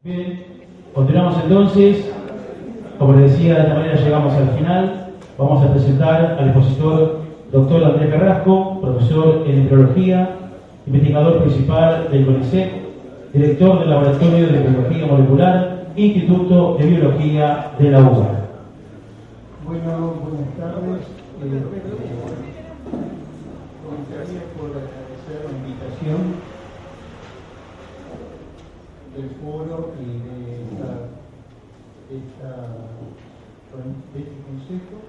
Bien, continuamos entonces. Como les decía, de esta manera llegamos al final. Vamos a presentar al expositor doctor Andrés Carrasco, profesor en embriología, investigador principal del CONICET, director del Laboratorio de Biología Molecular, Instituto de Biología de la UBA. Bueno, buenas tardes. Comenzaría por agradecer la invitación del foro y de este consejo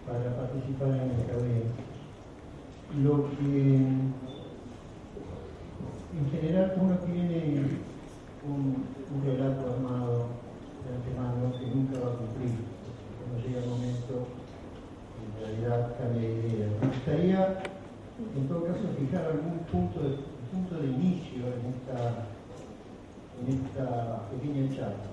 para participar en esta audiencia. Lo que en general uno tiene un relato armado de antemano que nunca va a cumplir. Cuando llega el momento, en realidad cambia de idea. Me gustaría, en todo caso, fijar algún punto de inicio en esta pequeña charla.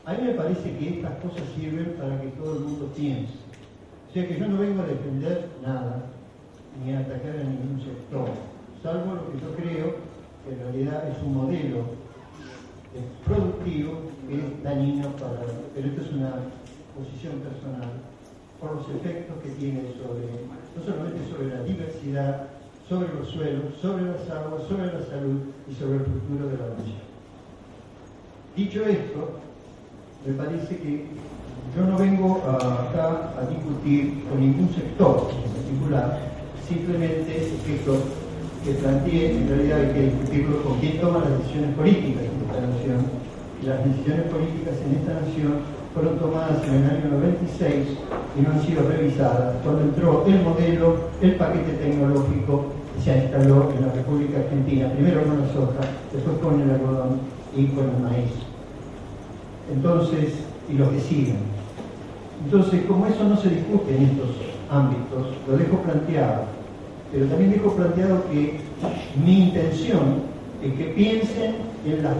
A mí me parece que estas cosas sirven para que todo el mundo piense. O sea que yo no vengo a defender nada, ni a atacar a ningún sector, salvo lo que yo creo que en realidad es un modelo productivo que es dañino para... Pero esto es una posición personal, por los efectos que tiene no solamente sobre la diversidad, sobre los suelos, sobre las aguas, sobre la salud y sobre el futuro de la nación. Dicho esto, me parece que yo no vengo acá a discutir con ningún sector en particular, simplemente esto que planteé, en realidad hay que discutirlo con quién toma las decisiones políticas en esta nación. Y las decisiones políticas en esta nación fueron tomadas en el año 96 y no han sido revisadas. Cuando entró el modelo, el paquete tecnológico se instaló en la República Argentina, primero con la soja, después con el algodón y con el maíz. Entonces, y los que siguen. Entonces, como eso no se discute en estos ámbitos, lo dejo planteado. Pero también dejo planteado que mi intención es que piensen en la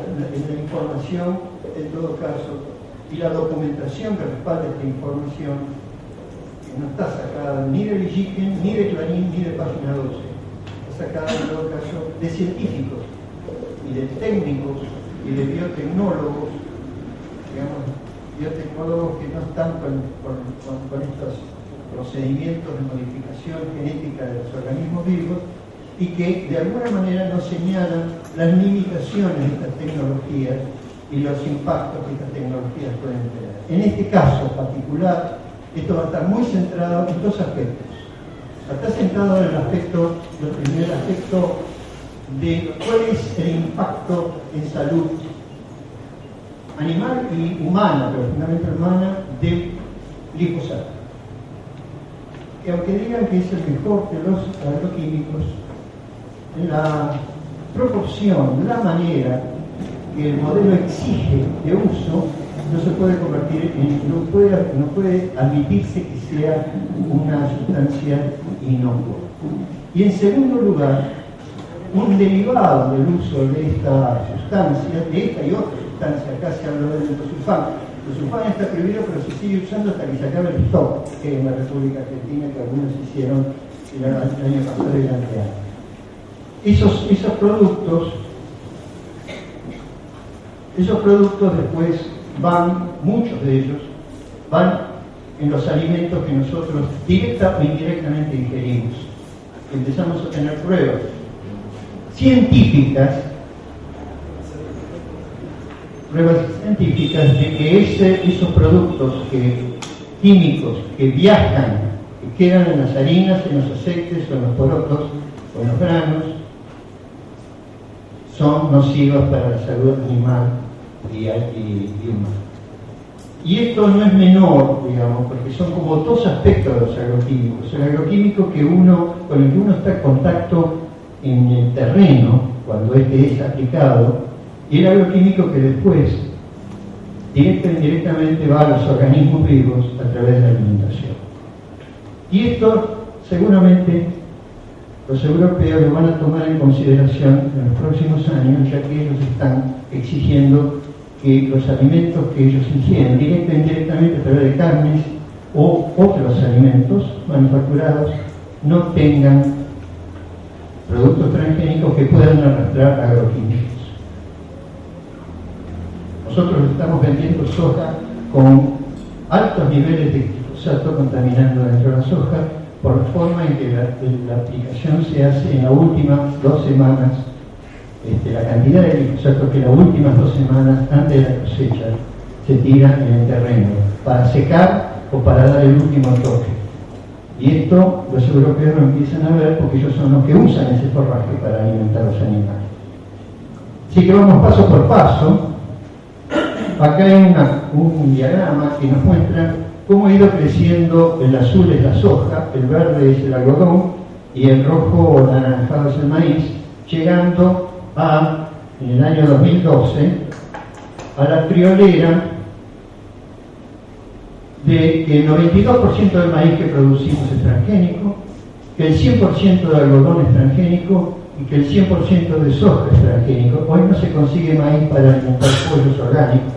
información, en todo caso, y la documentación que respalda esta información, que no está sacada ni de Villiquen, ni de Clarín, ni de Página 12. Está sacada, en todo caso, de científicos, y de técnicos, y de biotecnólogos, digamos, biotecnólogos que no están con estos procedimientos de modificación genética de los organismos vivos y que de alguna manera nos señalan las limitaciones de estas tecnologías y los impactos que estas tecnologías pueden tener. En este caso particular, esto va a estar muy centrado en dos aspectos. Está centrado en el primer aspecto de cuál es el impacto en salud animal y humana, pero fundamentalmente humana, del glifosato. Que aunque digan que es el mejor de los agroquímicos, la proporción, la manera que el modelo exige de uso, no se puede convertir no puede admitirse que sea una sustancia inocua. Y en segundo lugar, un derivado del uso de esta sustancia, de esta y otra sustancia, acá se habla del endosulfán. El sulfán está prohibido, pero se sigue usando hasta que se acabe el stock que en la República Argentina, que algunos hicieron el año pasado y el anteaño. Esos productos después muchos de ellos van en los alimentos que nosotros directa o indirectamente ingerimos. Empezamos a tener pruebas científicas de que esos productos químicos que viajan, que quedan en las harinas, en los aceites o en los porotos o en los granos, son nocivos para la salud animal y humana. Y esto no es menor, digamos, porque son como dos aspectos de los agroquímicos. El agroquímico con el que uno está en contacto en el terreno, cuando este es aplicado, y el agroquímico que después, directa o indirectamente, va a los organismos vivos a través de la alimentación. Y esto, seguramente, los europeos lo van a tomar en consideración en los próximos años, ya que ellos están exigiendo que los alimentos que ellos ingieren, directa o indirectamente a través de carnes o otros alimentos manufacturados, no tengan productos transgénicos que puedan arrastrar agroquímicos. Nosotros estamos vendiendo soja con altos niveles de glifosato contaminando dentro de la soja por la forma en que la aplicación se hace en las últimas 2 semanas, la cantidad de glifosato que las últimas 2 semanas antes de la cosecha se tira en el terreno para secar o para dar el último toque. Y esto los europeos lo empiezan a ver porque ellos son los que usan ese forraje para alimentar a los animales. Así que vamos paso por paso. Acá hay un diagrama que nos muestra cómo ha ido creciendo. El azul es la soja, el verde es el algodón y el rojo o anaranjado es el maíz, llegando en el año 2012, a la friolera de que el 92% del maíz que producimos es transgénico, que el 100% de algodón es transgénico y que el 100% de soja es transgénico. Hoy no se consigue maíz para alimentar pollos orgánicos.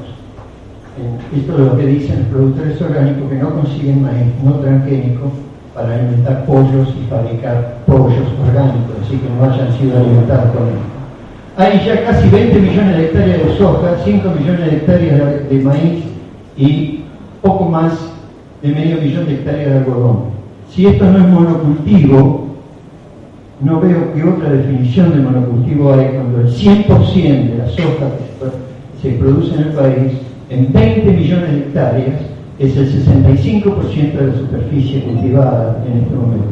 Esto es lo que dicen los productores orgánicos, que no consiguen maíz no transgénico para alimentar pollos y fabricar pollos orgánicos, así que no hayan sido alimentados con esto. Hay ya casi 20 millones de hectáreas de soja, 5 millones de hectáreas de maíz y poco más de medio millón de hectáreas de algodón. Si esto no es monocultivo, no veo qué otra definición de monocultivo hay cuando el 100% de la soja que se produce en el país, en 20 millones de hectáreas, es el 65% de la superficie cultivada en este momento.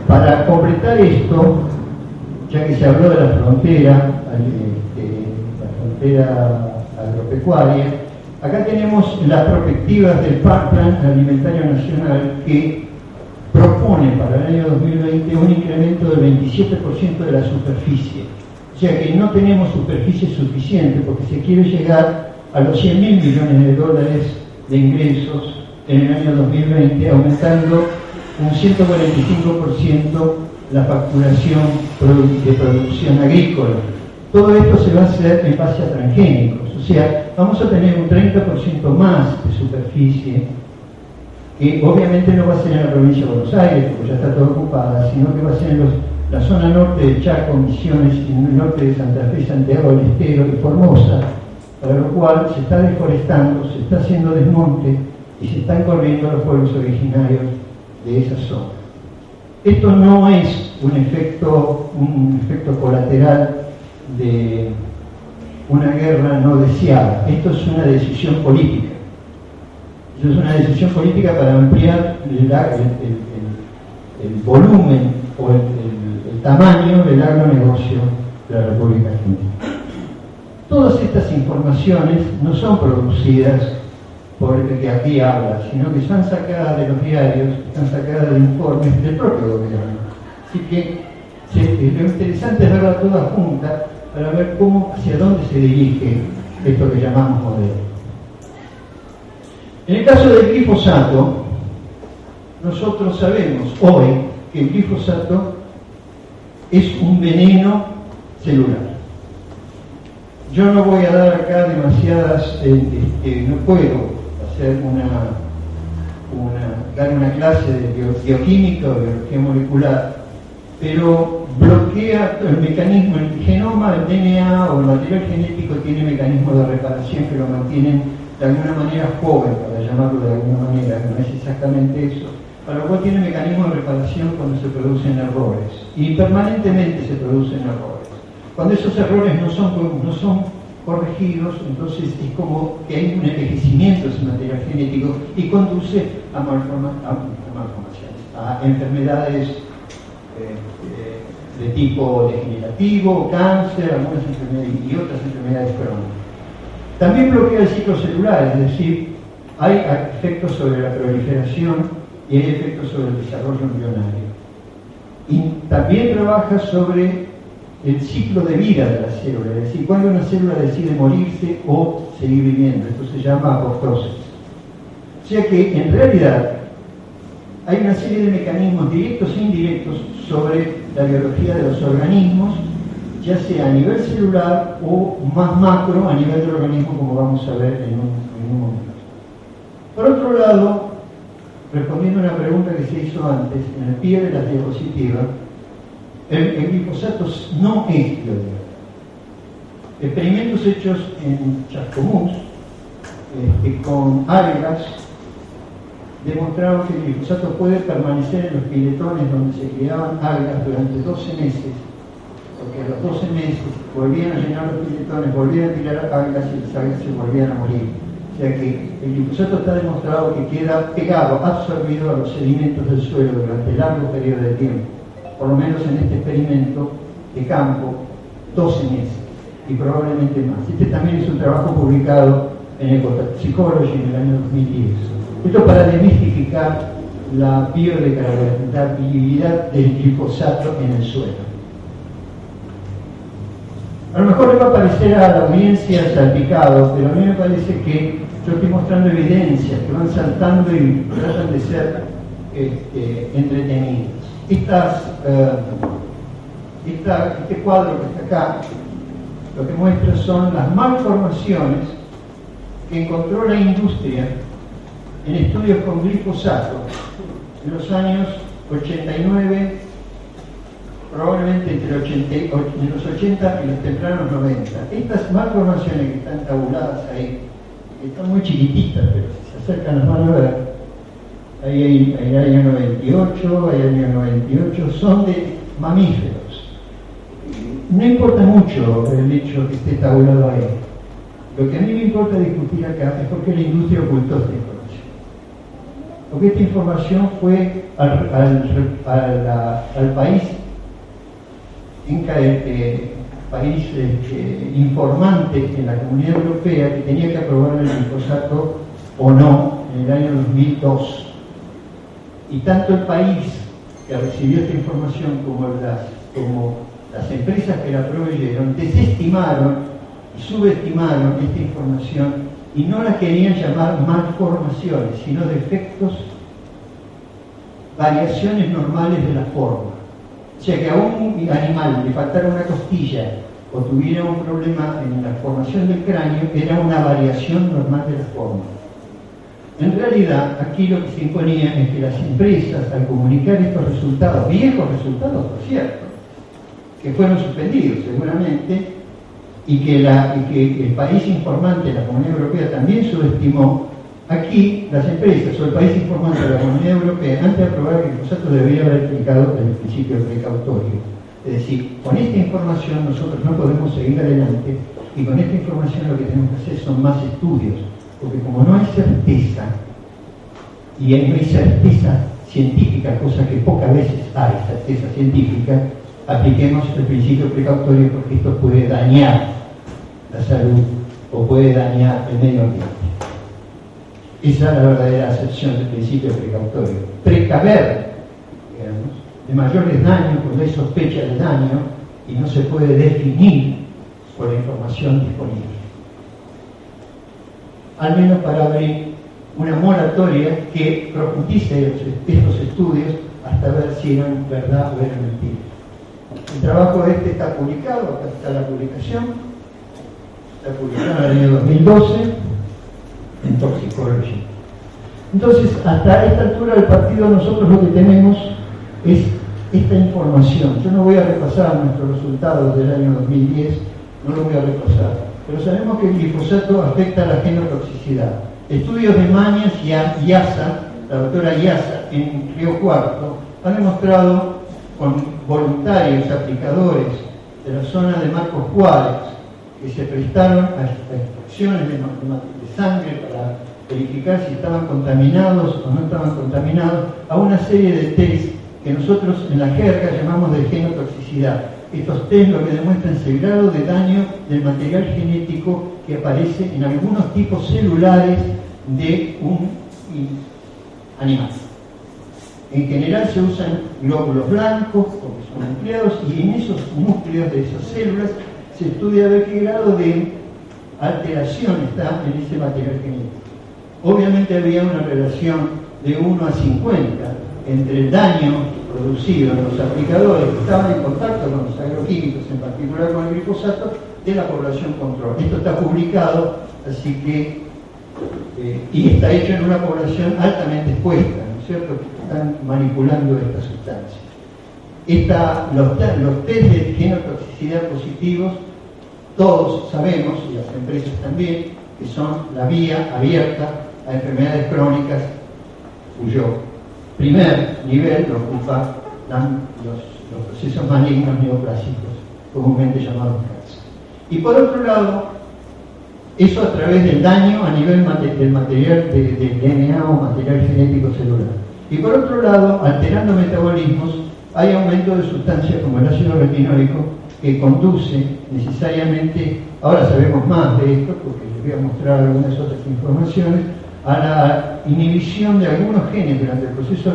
Para completar esto, ya que se habló de la frontera agropecuaria, acá tenemos las perspectivas del Plan Alimentario Nacional que propone para el año 2020 un incremento del 27% de la superficie. O sea que no tenemos superficie suficiente porque se quiere llegar a los 100.000 millones de dólares de ingresos en el año 2020, aumentando un 145% la facturación de producción agrícola. Todo esto se va a hacer en base a transgénicos, o sea, vamos a tener un 30% más de superficie, que obviamente no va a ser en la provincia de Buenos Aires, porque ya está todo ocupada, sino que va a ser en la zona norte de Chaco, Misiones, y en el norte de Santa Fe, Santiago del Estero y Formosa, para lo cual se está deforestando, se está haciendo desmonte y se están corriendo los pueblos originarios de esa zona. Esto no es un efecto colateral de una guerra no deseada, esto es una decisión política. Esto es una decisión política para ampliar el volumen o el tamaño del agronegocio de la República Argentina. Todas estas informaciones no son producidas por el que aquí habla, sino que son sacadas de los diarios, están sacadas de informes del propio gobierno. Así que lo interesante es verla toda junta para ver hacia dónde se dirige esto que llamamos modelo. En el caso del glifosato, nosotros sabemos hoy que el glifosato es un veneno celular. Yo no voy a dar acá demasiadas, no puedo hacer dar una clase de bioquímica o biología molecular, pero bloquea el mecanismo, el genoma, el DNA o el material genético tiene mecanismos de reparación que lo mantienen de alguna manera joven, para llamarlo de alguna manera, no es exactamente eso, para lo cual tiene mecanismos de reparación cuando se producen errores, y permanentemente se producen errores. Cuando esos errores no son corregidos, entonces es como que hay un envejecimiento de ese material genético y conduce a malformaciones, a enfermedades de tipo degenerativo, cáncer, algunas enfermedades y otras enfermedades crónicas. También bloquea el ciclo celular, es decir, hay efectos sobre la proliferación y hay efectos sobre el desarrollo embrionario. Y también trabaja sobre el ciclo de vida de la célula, es decir, cuando una célula decide morirse o seguir viviendo. Esto se llama apoptosis. O sea que en realidad hay una serie de mecanismos directos e indirectos sobre la biología de los organismos, ya sea a nivel celular o más macro a nivel del organismo, como vamos a ver en un momento. Por otro lado, respondiendo a una pregunta que se hizo antes, en el pie de la diapositiva, el glifosato no es biodegradable. Experimentos hechos en Chascomús con algas demostraron que el glifosato puede permanecer en los piletones donde se criaban algas durante 12 meses, porque a los 12 meses volvían a llenar los piletones, volvían a tirar algas y las algas se volvían a morir. O sea que el glifosato está demostrado que queda pegado, absorbido a los sedimentos del suelo durante largos periodos de tiempo, por lo menos en este experimento de campo, 12 meses y probablemente más. Este también es un trabajo publicado en Ecotoxicology en el año 2010. Esto para desmistificar la biodegradabilidad del glifosato en el suelo. A lo mejor le va a parecer a la audiencia salpicado, pero a mí me parece que yo estoy mostrando evidencias que van saltando y tratan de ser entretenidas. Este cuadro que está acá, lo que muestra son las malformaciones que encontró la industria en estudios con glifosato en los años 89, probablemente entre los 80 y los tempranos 90. Estas malformaciones que están tabuladas ahí, que están muy chiquititas, pero si se acercan las van a ver, ahí hay el año 98, hay el año 98, son de mamíferos. No importa mucho el hecho que esté tabulado ahí. Lo que a mí me importa discutir acá es por qué la industria ocultó esta información. Porque esta información fue al país, país informante en la Comunidad Europea que tenía que aprobar el glifosato o no en el año 2002. Y tanto el país que recibió esta información como las empresas que la proveyeron desestimaron y subestimaron esta información y no la querían llamar malformaciones, sino defectos, variaciones normales de la forma. O sea que a un animal le faltara una costilla o tuviera un problema en la formación del cráneo, era una variación normal de la forma. En realidad, aquí lo que se imponía es que las empresas, al comunicar estos resultados, viejos resultados, por cierto, que fueron suspendidos seguramente, y que el país informante, la Comunidad Europea, también subestimó, aquí las empresas o el país informante de la Comunidad Europea, antes de aprobar el glifosato, debería haber aplicado el principio precautorio. Es decir, con esta información nosotros no podemos seguir adelante, y con esta información lo que tenemos que hacer son más estudios, porque como no hay certeza, y no hay certeza científica, cosa que pocas veces hay certeza científica, apliquemos el principio precautorio, porque esto puede dañar la salud o puede dañar el medio ambiente. Esa es la verdadera acepción del principio precautorio. Precaver, digamos, de mayores daños cuando hay sospecha de daño y no se puede definir por la información disponible. Al menos para abrir una moratoria que profundice estos estudios hasta ver si eran verdad o eran mentira. El trabajo este está publicado, acá está la publicación, está publicado en el año 2012 en Toxicology. Entonces, hasta esta altura del partido nosotros lo que tenemos es esta información. Yo no voy a repasar nuestros resultados del año 2010, no lo voy a repasar, pero sabemos que el glifosato afecta a la genotoxicidad. Estudios de Mañas y Iasa, la doctora Iasa en Río Cuarto, han demostrado con voluntarios aplicadores de la zona de Marcos Juárez que se prestaron a extracciones de sangre para verificar si estaban contaminados o no estaban contaminados, a una serie de test que nosotros en la jerga llamamos de genotoxicidad. Estos test lo que demuestran es el grado de daño del material genético que aparece en algunos tipos celulares de un animal. En general se usan glóbulos blancos, porque son nucleados, y en esos núcleos de esas células se estudia a ver qué grado de alteración está en ese material genético. Obviamente había una relación de 1 a 50 entre el daño producido en los aplicadores que estaban en contacto con los agroquímicos, en particular con el glifosato, de la población control. Esto está publicado, así que, y está hecho en una población altamente expuesta, ¿no es cierto?, que están manipulando esta sustancia. Los test de genotoxicidad positivos, todos sabemos, y las empresas también, que son la vía abierta a enfermedades crónicas cuyo primer nivel lo ocupa los procesos malignos neoplásicos, comúnmente llamados cáncer. Y por otro lado, eso a través del daño a nivel del material de DNA o material genético celular. Y por otro lado, alterando metabolismos, hay aumento de sustancias como el ácido retinólico que conduce necesariamente, ahora sabemos más de esto porque les voy a mostrar algunas otras informaciones, a la inhibición de algunos genes durante el proceso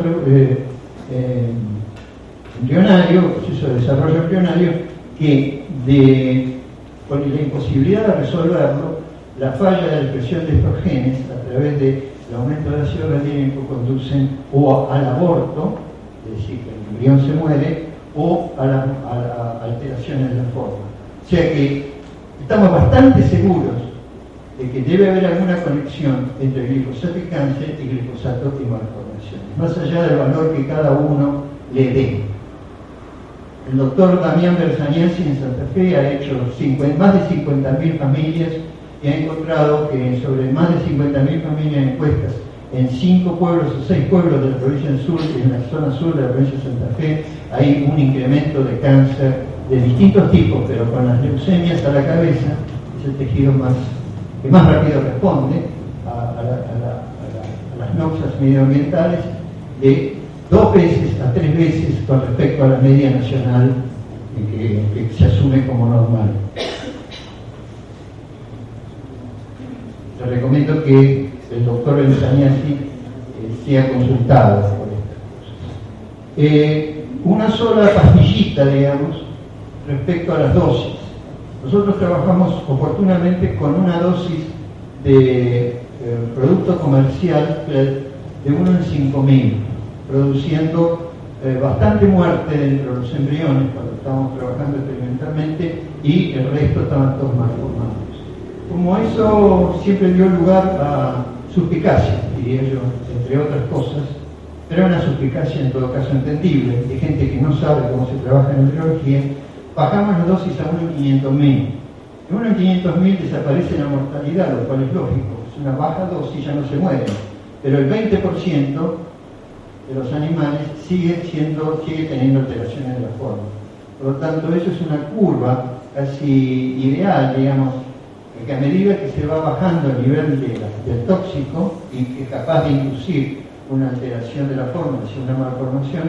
embrionario, proceso de desarrollo embrionario, que con la imposibilidad de resolverlo, la falla de la expresión de estos genes a través del aumento del ácido retínico conducen o al aborto, es decir, que el embrión se muere, o a alteraciones de la forma. O sea que estamos bastante seguros de que debe haber alguna conexión entre glifosato y cáncer y glifosato y malformaciones, más allá del valor que cada uno le dé. El doctor Damián Bersaniasi en Santa Fe ha hecho más de 50.000 familias y ha encontrado que sobre más de 50.000 familias encuestas en 5 pueblos o 6 pueblos de la provincia del sur y en la zona sur de la provincia de Santa Fe hay un incremento de cáncer de distintos tipos, pero con las leucemias a la cabeza es el tejido que más rápido responde a las noxas medioambientales, de 2 veces a 3 veces con respecto a la media nacional que se asume como normal. Les recomiendo que el doctor Bersaniasi sea consultado por estas cosas. Una sola pastillita, digamos, respecto a las dosis. Nosotros trabajamos oportunamente con una dosis de producto comercial de 1 en 5.000, produciendo bastante muerte dentro de los embriones cuando estábamos trabajando experimentalmente, y el resto estaban todos mal formados. Como eso siempre dio lugar a suspicacia, diría yo, entre otras cosas, pero una suspicacia en todo caso entendible, de gente que no sabe cómo se trabaja en embriología, bajamos la dosis a 1 en 500.000. En 1 en 500.000 desaparece la mortalidad, lo cual es lógico, es una baja dosis, ya no se mueren, pero el 20% de los animales sigue teniendo alteraciones de la forma. Por lo tanto, eso es una curva casi ideal, digamos, que a medida que se va bajando el nivel del tóxico y que es capaz de inducir una alteración de la forma, es decir, una malformación,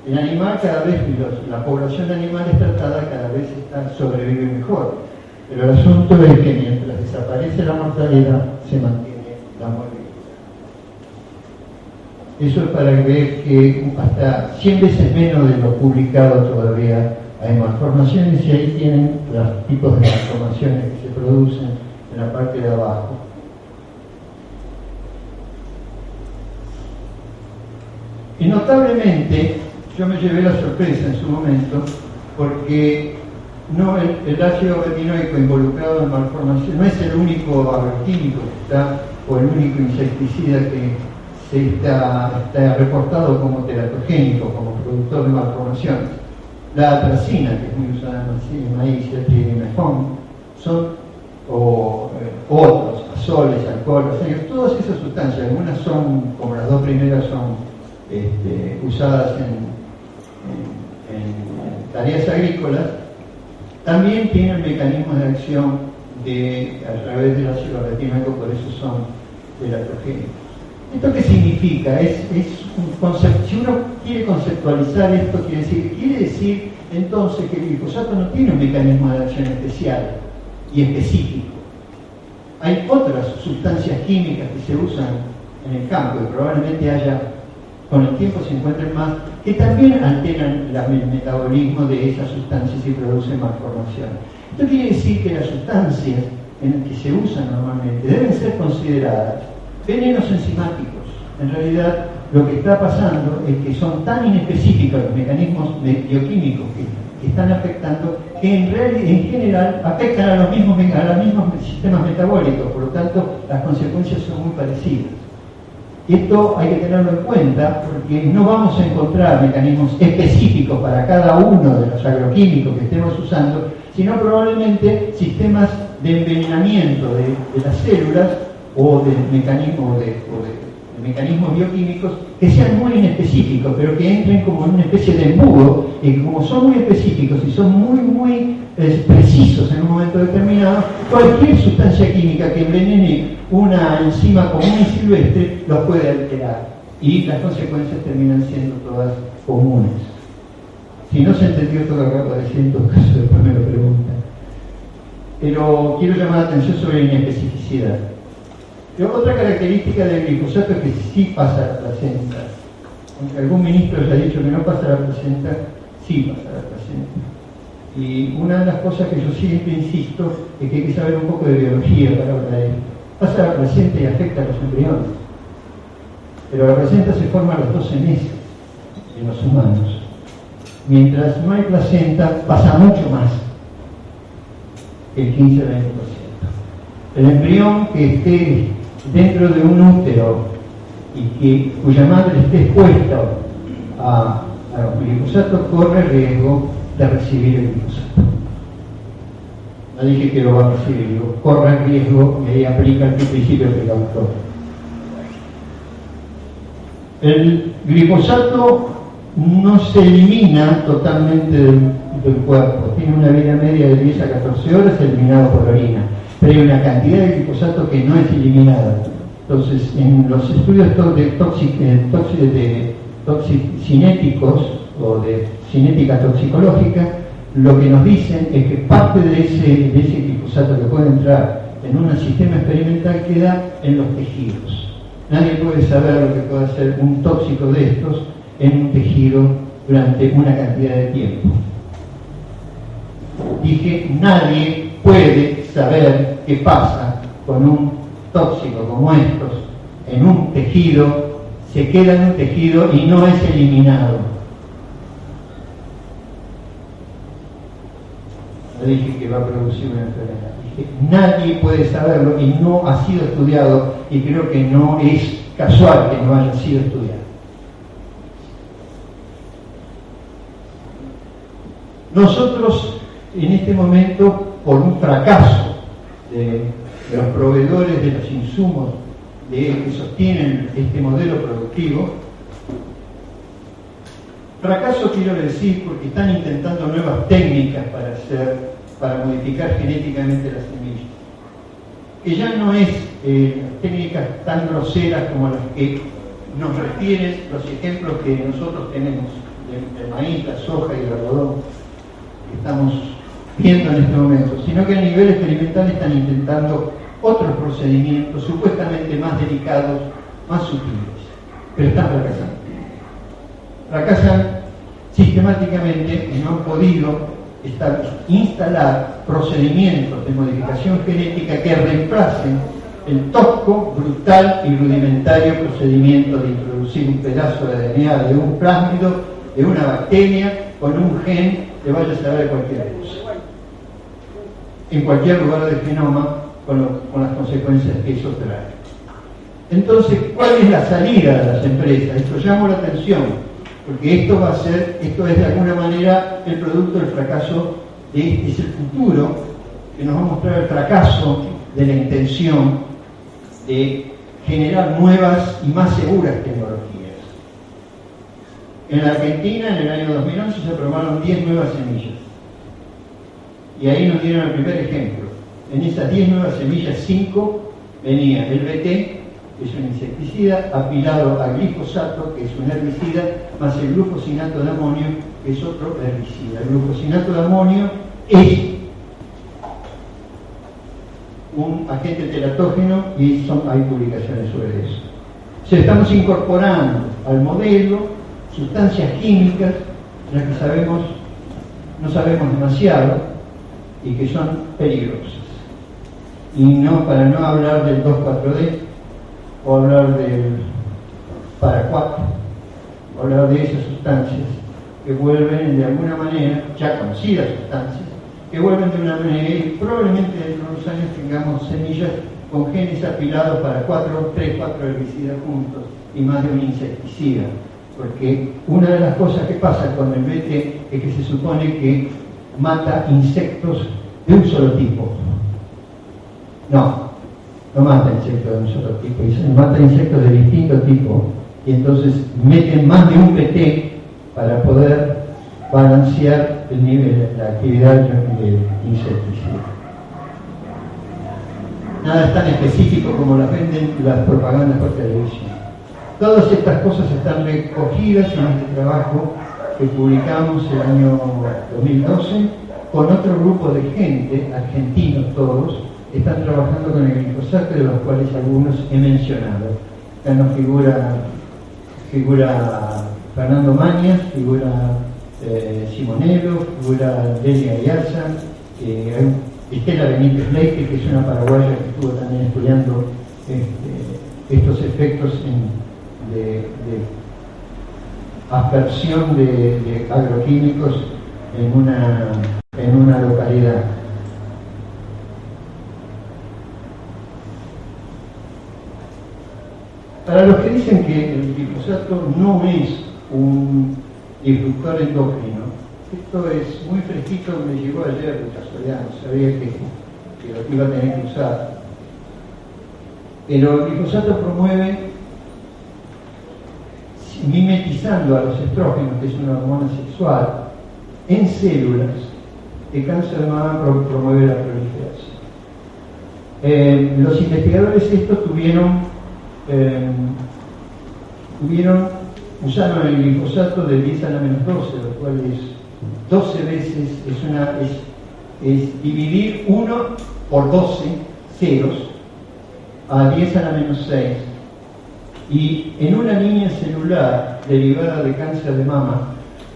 el animal cada vez, la población de animales tratada cada vez sobrevive mejor. Pero el asunto es que mientras desaparece la mortalidad, se mantiene la morbilidad. Eso es para ver que hasta 100 veces menos de lo publicado todavía hay malformaciones, y ahí tienen los tipos de malformaciones que se producen en la parte de abajo. Y notablemente, yo me llevé la sorpresa en su momento, porque el ácido retinoico involucrado en malformación no es el único agroquímico que está, o el único insecticida que está reportado como teratogénico, como productor de malformaciones. La atracina, que es muy usada en maíz, y el trimefón, otros, azoles, alcohol, todas esas sustancias, algunas son, como las 2 primeras, son usadas en tareas agrícolas, también tienen mecanismos de acción a través del ácido retinoico, por eso son teratogénicos. ¿Esto qué significa? Es un concepto. Si uno quiere conceptualizar esto, quiere decir entonces que el glifosato no tiene un mecanismo de acción especial y específico. Hay otras sustancias químicas que se usan en el campo, y probablemente con el tiempo se encuentren más, que también alteran el metabolismo de esas sustancias y producen malformaciones. Esto quiere decir que las sustancias que se usan normalmente deben ser consideradas venenos enzimáticos. En realidad, lo que está pasando es que son tan inespecíficos los mecanismos bioquímicos que están afectando, que en general afectan a los mismos sistemas metabólicos, por lo tanto, las consecuencias son muy parecidas. Esto hay que tenerlo en cuenta porque no vamos a encontrar mecanismos específicos para cada uno de los agroquímicos que estemos usando, sino probablemente sistemas de envenenamiento de las células o de mecanismos bioquímicos que sean muy inespecíficos, pero que entren como en una especie de embudo, y que como son muy específicos y son muy precisos en un momento determinado, cualquier sustancia química que envenene una enzima común y silvestre los puede alterar, y las consecuencias terminan siendo todas comunes. Si no se entendió todo lo que acabo de decir, en todo caso después me lo preguntan. Pero quiero llamar la atención sobre la inespecificidad. Pero otra característica del glifosato es que sí pasa a la placenta. Aunque algún ministro haya dicho que no pasa a la placenta, sí pasa a la placenta. Y una de las cosas que yo siempre insisto es que hay que saber un poco de biología para hablar de él. Pasa a la placenta y afecta a los embriones. Pero la placenta se forma a los 12 meses en los humanos. Mientras no hay placenta, pasa mucho más, el 15-20%. El embrión que esté dentro de un útero y cuya madre esté expuesta a los glifosatos corre riesgo de recibir el glifosato. No dije que lo va a recibir, digo, corre riesgo, y ahí aplica el principio precautorio. El glifosato no se elimina totalmente del cuerpo, tiene una vida media de 10 a 14 horas eliminado por orina, pero hay una cantidad de glifosato que no es eliminada. Entonces, en los estudios cinéticos o de cinética toxicológica, lo que nos dicen es que parte de ese glifosato que puede entrar en un sistema experimental queda en los tejidos. Nadie puede saber lo que puede hacer un tóxico de estos en un tejido durante una cantidad de tiempo. Dije, nadie puede saber qué pasa con un tóxico como estos en un tejido, se queda en un tejido y no es eliminado. No dije que va a producir una enfermedad, dije, nadie puede saberlo y no ha sido estudiado, y creo que no es casual que no haya sido estudiado. Nosotros, en este momento, por un fracaso de los proveedores de los insumos que sostienen este modelo productivo, fracaso quiero decir porque están intentando nuevas técnicas para modificar genéticamente las semillas, que ya no es técnicas tan groseras como las que nos refieren los ejemplos que nosotros tenemos del maíz, la soja y el algodón que estamos viendo en este momento, sino que a nivel experimental están intentando otros procedimientos supuestamente más delicados, más sutiles, pero están fracasando. Fracasan sistemáticamente y no han podido instalar procedimientos de modificación genética que reemplacen el tosco, brutal y rudimentario procedimiento de introducir un pedazo de DNA de un plásmido, de una bacteria, con un gen que vaya a saber cualquier cosa, en cualquier lugar del genoma, con las consecuencias que eso trae. Entonces, ¿cuál es la salida de las empresas? Esto llama la atención, porque esto es de alguna manera el producto del fracaso, es el futuro que nos va a mostrar el fracaso de la intención de generar nuevas y más seguras tecnologías. En la Argentina, en el año 2011, se aprobaron 10 nuevas semillas. Y ahí nos dieron el primer ejemplo. En esas 10 nuevas semillas, 5 venía el BT, que es un insecticida, apilado a glifosato, que es un herbicida, más el glufosinato de amonio, que es otro herbicida. El glufosinato de amonio es un agente teratógeno y hay publicaciones sobre eso. O sea, estamos incorporando al modelo sustancias químicas de las que no sabemos demasiado y que son peligrosas. Y no, para no hablar del 2,4-D o hablar del paraquat, o hablar de esas sustancias que vuelven de alguna manera, ya conocidas sustancias, que vuelven de una manera, y probablemente dentro de unos años tengamos semillas con genes apilados para 3, 4 herbicidas juntos, y más de un insecticida, porque una de las cosas que pasa con el BT es que se supone que mata insectos de un solo tipo. No mata insectos de un solo tipo, mata insectos de distinto tipo, y entonces meten más de un PT para poder balancear el nivel, la actividad del insecticida. Nada es tan específico como las venden las propagandas por televisión. Todas estas cosas están recogidas en este trabajo que publicamos el año 2012 con otro grupo de gente, argentinos todos, que están trabajando con el glifosato, de los cuales algunos he mencionado. Acá nos figura Fernando Mañas, figura Simonello, figura Delia Ayarza, Estela Benítez Leite, que es una paraguaya que estuvo también estudiando estos efectos de aspersión de agroquímicos en una localidad. Para los que dicen que el glifosato no es un disruptor endocrino, esto es muy fresquito, me llegó ayer de casualidad, no sabía que lo iba a tener que usar. Pero el glifosato promueve, mimetizando a los estrógenos, que es una hormona sexual, en células, el cáncer de mama promueve la proliferación. Los investigadores estos usaron el glifosato de 10 a la menos 12, lo cual es 12 veces, es dividir 1 por 12 ceros a 10 a la menos 6. Y en una niña celular derivada de cáncer de mama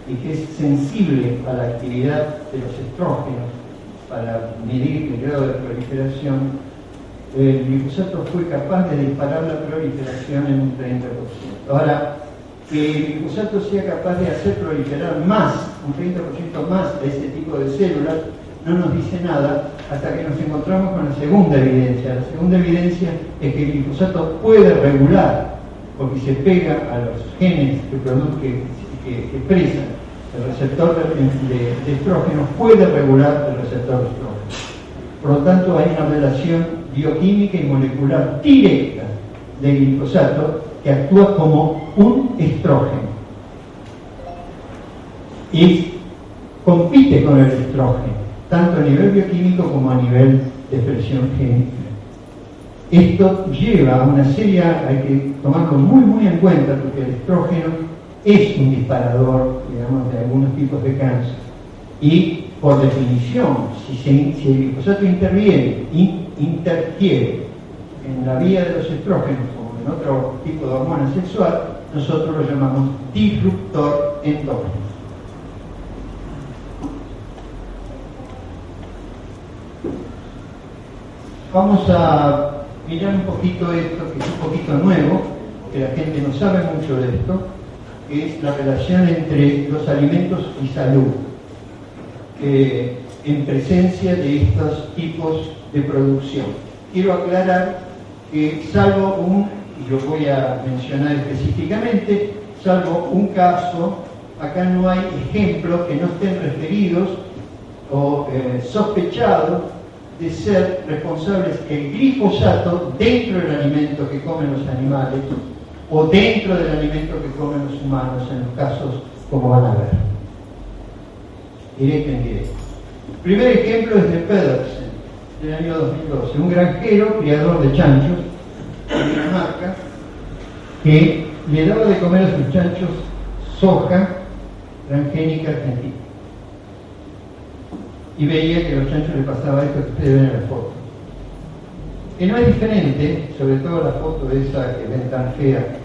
y que es sensible a la actividad de los estrógenos para medir el grado de proliferación, el glifosato fue capaz de disparar la proliferación en un 30%. Ahora, que el glifosato sea capaz de hacer proliferar más, un 30% más de ese tipo de células, no nos dice nada hasta que nos encontramos con la segunda evidencia. La segunda evidencia es que el glifosato puede regular, porque se pega a los genes que expresan el receptor de estrógeno, puede regular el receptor de estrógeno. Por lo tanto, hay una relación bioquímica y molecular directa del glifosato que actúa como un estrógeno y compite con el estrógeno, tanto a nivel bioquímico como a nivel de expresión génica. Esto lleva a una serie, hay que tomarlo muy en cuenta, porque el estrógeno es un disparador, digamos, de algunos tipos de cáncer. Y por definición, si el glifosato interfiere en la vía de los estrógenos o en otro tipo de hormona sexual, nosotros lo llamamos disruptor endógeno. Vamos a mirar un poquito esto, que es un poquito nuevo, que la gente no sabe mucho de esto, que es la relación entre los alimentos y salud, en presencia de estos tipos de producción. Quiero aclarar que salvo y lo voy a mencionar específicamente, salvo un caso, acá no hay ejemplos que no estén referidos o sospechados de ser responsables el glifosato dentro del alimento que comen los animales o dentro del alimento que comen los humanos, en los casos como van a ver. Directo en directo. El primer ejemplo es de Pedersen, del año 2012, un granjero criador de chanchos de Dinamarca que le daba de comer a sus chanchos soja transgénica argentina. Y veía que a los chanchos le pasaba esto que ustedes ven en la foto. Que no es diferente, sobre todo la foto de esa que ven tan fea,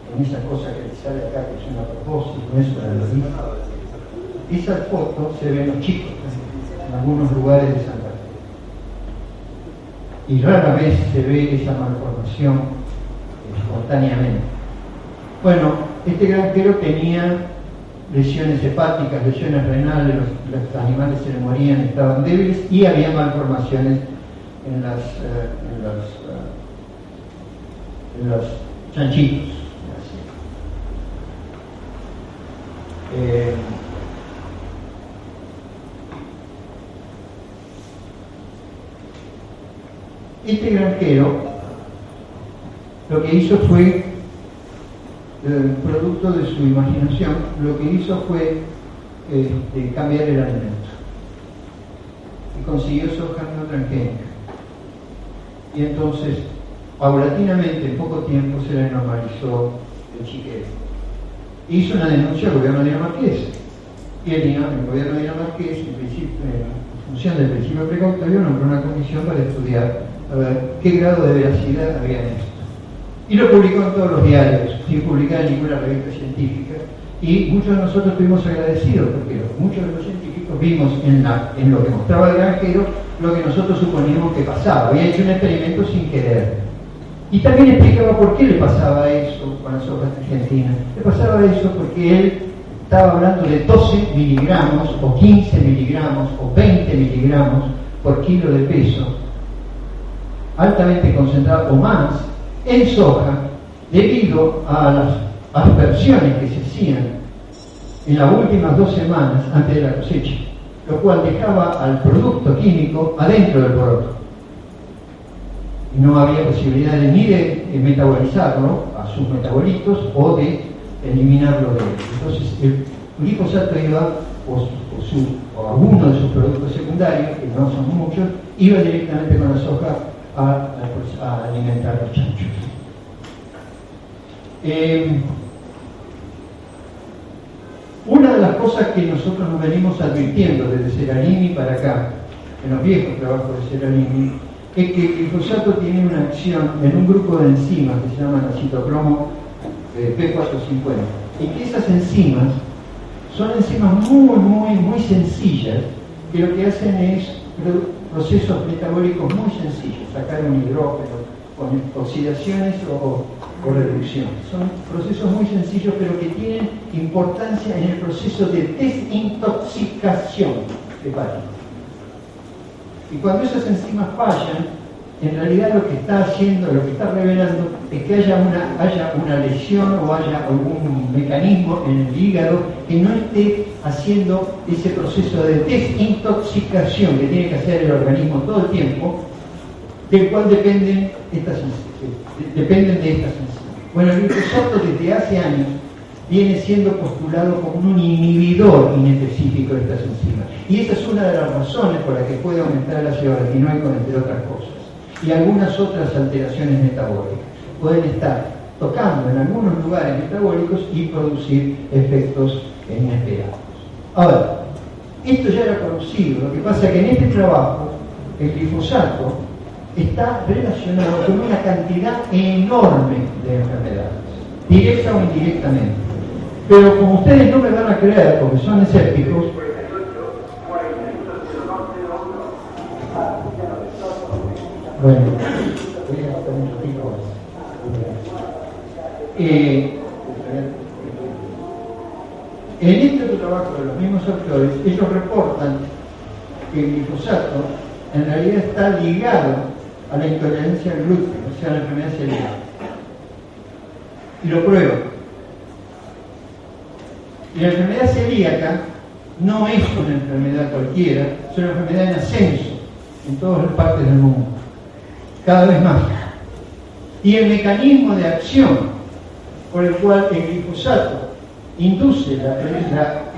con esa cosa que le sale acá, que es una propósito, no es una lodita. Esa foto se ve en los chicos, en algunos lugares de Santa Fe. Y rara vez se ve esa malformación espontáneamente. Bueno, este granjero tenía lesiones hepáticas, lesiones renales, los animales se le morían, estaban débiles y había malformaciones en los chanchitos, Este granjero lo que hizo fue, producto de su imaginación, lo que hizo fue cambiar el alimento y consiguió soja no transgénica. Y entonces, paulatinamente, en poco tiempo, se le normalizó el chiquero. Hizo una denuncia al gobierno dinamarqués. Y el gobierno dinamarqués, en función del principio precautorio, nombró una comisión para estudiar a ver qué grado de veracidad había en esto. Y lo publicó en todos los diarios, sin publicar en ninguna revista científica. Y muchos de nosotros estuvimos agradecidos, porque muchos de los científicos vimos en lo que mostraba el granjero lo que nosotros suponíamos que pasaba. Había hecho un experimento sin querer. Y también explicaba por qué le pasaba eso con las hojas argentinas. Le pasaba eso porque él estaba hablando de 12 miligramos, o 15 miligramos, o 20 miligramos por kilo de peso, altamente concentrado o más, en soja, debido a las aspersiones que se hacían en las últimas 2 semanas antes de la cosecha, lo cual dejaba al producto químico adentro del poroto. Y no había posibilidad ni de metabolizarlo a sus metabolitos o de eliminarlo de él. Entonces el glifosato iba, o alguno de sus productos secundarios, que no son muchos, iba directamente con la soja a alimentar a los chanchos. Una de las cosas que nosotros nos venimos advirtiendo desde Seralini para acá, en los viejos trabajos de Seralini, es que el glifosato tiene una acción en un grupo de enzimas que se llaman la citocromo P450, y que esas enzimas son enzimas muy sencillas, que lo que hacen es procesos metabólicos muy sencillos, sacar un hidrógeno con oxidaciones o reducciones. Son procesos muy sencillos, pero que tienen importancia en el proceso de desintoxicación hepática. Y cuando esas enzimas fallan, en realidad lo que está haciendo, lo que está revelando, es que haya una lesión o haya algún mecanismo en el hígado que no esté haciendo ese proceso de desintoxicación que tiene que hacer el organismo todo el tiempo, del cual dependen de estas enzimas. Bueno, el glifosato desde hace años viene siendo postulado como un inhibidor inespecífico de estas enzimas. Y esa es una de las razones por las que puede aumentar el ácido retinoico, entre otras cosas. Y algunas otras alteraciones metabólicas. Pueden estar tocando en algunos lugares metabólicos y producir efectos inesperados. Ahora, esto ya era conocido, lo que pasa es que en este trabajo el glifosato está relacionado con una cantidad enorme de enfermedades, directa o indirectamente. Pero como ustedes no me van a creer, porque son escépticos, bueno, voy a gastar un poquito más. En este otro trabajo de los mismos autores, ellos reportan que el glifosato en realidad está ligado a la intolerancia al gluten, o sea, a la enfermedad celíaca. Y lo pruebo. Y la enfermedad celíaca no es una enfermedad cualquiera, es una enfermedad en ascenso en todas las partes del mundo, cada vez más. Y el mecanismo de acción por el cual el glifosato induce la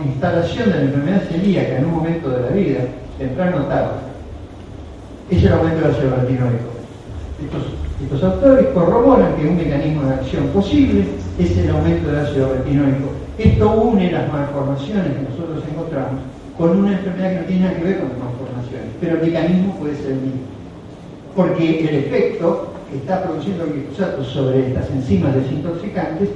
instalación de la enfermedad celíaca en un momento de la vida, temprano o tarde, es el aumento del ácido retinoico. Estos autores corroboran que un mecanismo de acción posible es el aumento del ácido retinoico. Esto une las malformaciones que nosotros encontramos con una enfermedad que no tiene nada que ver con las malformaciones, pero el mecanismo puede ser el mismo. Porque el efecto que está produciendo el glifosato sobre estas enzimas desintoxicantes,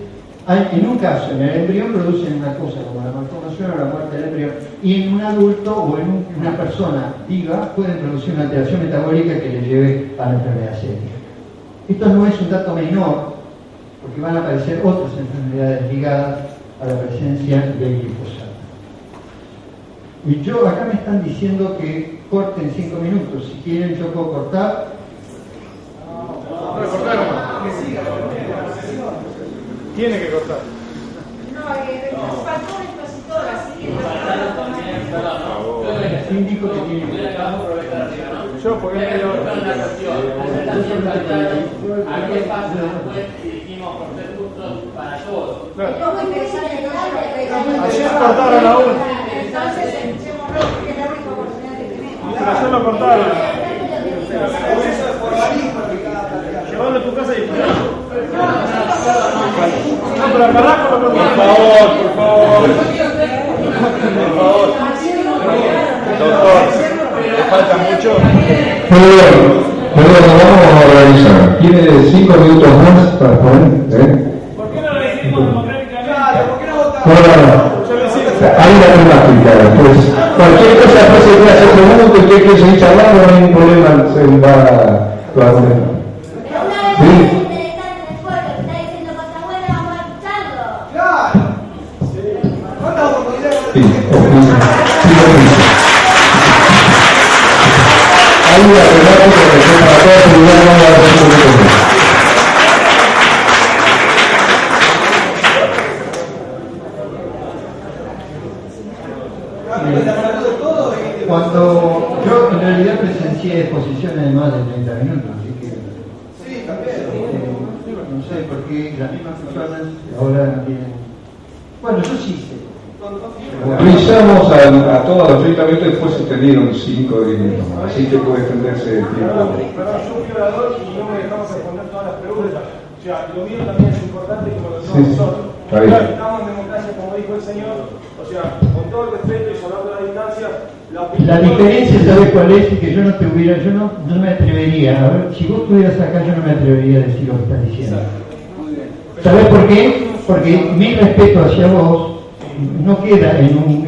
en un caso, en el embrión producen una cosa como la malformación o la muerte del embrión, y en un adulto o en una persona viva pueden producir una alteración metabólica que le lleve a la enfermedad celíaca. Esto no es un dato menor, porque van a aparecer otras enfermedades ligadas a la presencia del glifosato. Y acá me están diciendo que corten 5 minutos. Si quieren, yo puedo cortar. Tiene que cortar. No, los patrones casi todos síndico que tiene que... Yo, porque me lo... Aquí pasa después y dijimos por ser justos para todos. Ayer cortaron a uno. Entonces, escuchémoslo porque es la única oportunidad que tenemos. Pero ayer lo cortaron. Llevando a tu casa y disfrutando. No, pero al carajo lo cortaron. Por favor. Doctor, ¿le falta mucho? Perdón, vamos a organizar. ¿Tiene 5 minutos más para poner? ¿Por qué no lo decidimos democráticamente? ¿Por qué no votamos? No. Hay una temática, pues cualquier cosa que se puede hacer pregunta, usted quiere seguir charlando, no hay ningún problema, se va a poner. Sí. Sí, hay una temática que se para todos y ya no va a hacer un Cuando yo en realidad presencié exposiciones de más de 30 minutos, así que... Sí, también. No sé por qué las mismas personas ahora no tienen... Bueno, yo sí sé. Revisamos a todos los 30 minutos y después se extendieron 5 minutos más, así que puede extenderse el tiempo. Perdón, yo fui orador y no me dejamos responder todas las preguntas. O sea, lo mío también es importante como lo somos nosotros. Claro, estamos en democracia, como dijo el señor, o sea, con todo el respeto y salvando la distancia, la diferencia, ¿sabes cuál es? Que yo no me atrevería, a ver, si vos estuvieras acá yo no me atrevería a decir lo que estás diciendo. ¿Sabes por qué? Porque mi respeto hacia vos no queda en un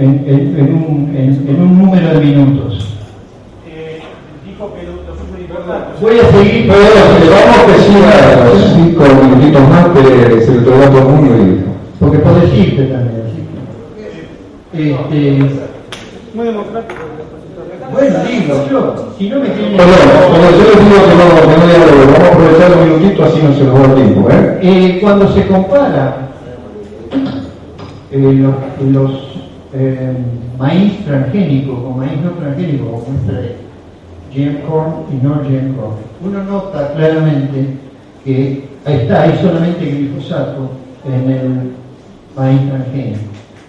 número de minutos. Dijo que lo suyo es importante. Voy a seguir. Pero vamos que siga 5 minutitos más que se le otorgó a todo el mundo y... Porque puedo decirte también, así que... Muy democrático. Bueno, digo yo, si no me tienen... Perdón, yo les digo que no diálogo, vamos a aprovechar un minutito así no se nos va el tiempo, Cuando se compara los maíz transgénico con maíz no transgénico, como muestra de GM corn y no GM corn, uno nota claramente que hay solamente glifosato en el maíz transgénico.